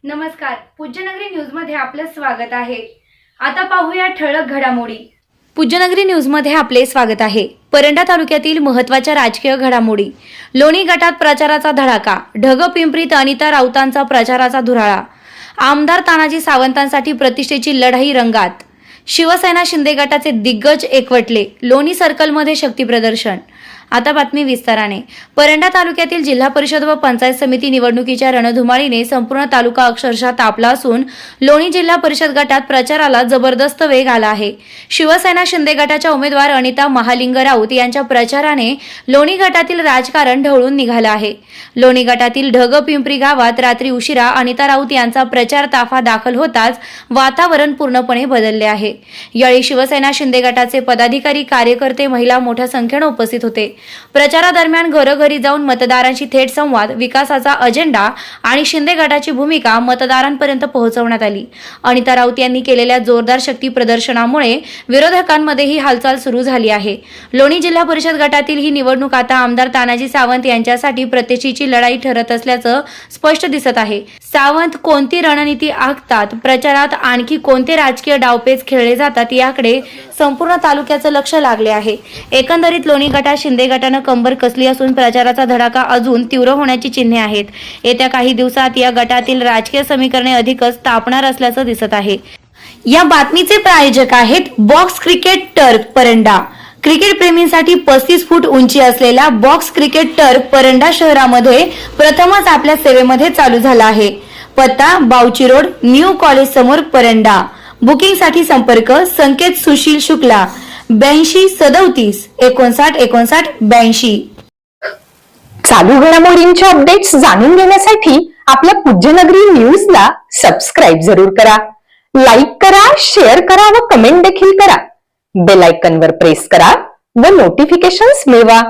नमस्कार, पूज्यनगरी न्यूज मध्ये आपलं स्वागत आहे। आता पाहूया ठळक घडामोडी। पूज्यनगरी न्यूज मध्ये आपले स्वागत आहे। परंडा तालुक्यातील महत्त्वाच्या राजकीय घडामोडी। लोणी गटात प्रचाराचा धडाका, ढगपिंपरीत अनिता राऊतांचा प्रचाराचा धुराळा, आमदार तानाजी सावंतांसाठी प्रतिष्ठेची लढाई रंगात, शिवसेना शिंदे गटाचे दिग्गज एकवटले, लोणी सर्कलमध्ये शक्ती प्रदर्शन। आता बातमी विस्ताराने। परंडा तालुक्यातील जिल्हा परिषद व पंचायत समिती निवडणुकीच्या रणधुमाळीने संपूर्ण तालुका अक्षरशः तापला असून लोणी जिल्हा परिषद गटात प्रचाराला जबरदस्त वेग आला आहे। शिवसेना शिंदे गटाच्या उमेदवार अनिता महालिंग राऊत यांच्या प्रचाराने लोणी गटातील राजकारण ढवळून निघालं आहे। लोणी गटातील ढगपिंपरी गावात रात्री उशिरा अनिता राऊत यांचा प्रचार ताफा दाखल होताच वातावरण पूर्णपणे बदलले आहे। यावेळी शिवसेना शिंदे गटाचे पदाधिकारी, कार्यकर्ते, महिला मोठ्या संख्येने उपस्थित होते। प्रचारादरम्यान घरोघरी जाऊन मतदारांशी थेट संवाद, विकासाचा अजेंडा आणि शिंदे गटाची भूमिका मतदारांपर्यंत पोहोचवण्यात आली। अनिता राऊत यांनी केलेल्या जोरदार शक्ती प्रदर्शनामुळे विरोधकांमध्येही हालचाल सुरू झाली आहे। लोणी जिल्हा परिषद गटातील ही निवडणूक आता आमदार तानाजी सावंत यांच्यासाठी प्रतिष्ठेची लढाई ठरत असल्याचं स्पष्ट दिसत आहे। सावंत कोणती रणनीती आखतात, प्रचारात आणखी कोणते राजकीय डावपेच खेळले जातात याकडे संपूर्ण तालुक्याचं लक्ष लागले आहे। एकंदरीत लोणी गटात शिंदे गटानं कंबर कसली असून प्रचाराचा धडाका अजून तीव्र होण्याची चिन्हे आहेत। येत्या काही दिवसात या गटातील राजकीय समीकरणे अधिकच तापणार असल्याचं दिसत आहे। या बातमीचे प्रायोजक आहेत box cricket turf Paranda. Cricket प्रेमींसाठी 35 फूट उंची असलेला बॉक्स क्रिकेट टर्फ परंडा शहरामध्ये प्रथमच आपल्या सेवेमध्ये चालू झाला आहे। पत्ता बावची रोड, न्यू कॉलेज समोर, परंडा। बुकिंग साठी संपर्क संकेत सुशील शुक्ला 82 37 59 59 82। चालू घडामोडींच्या अपडेट्स जाणून घेण्यासाठी आपल्या पूज्यनगरी न्यूजला सबस्क्राईब जरूर करा, लाईक करा, शेअर करा व कमेंट देखील करा। बेल आयकॉनवर प्रेस करा व नोटिफिकेशन्स मिळवा।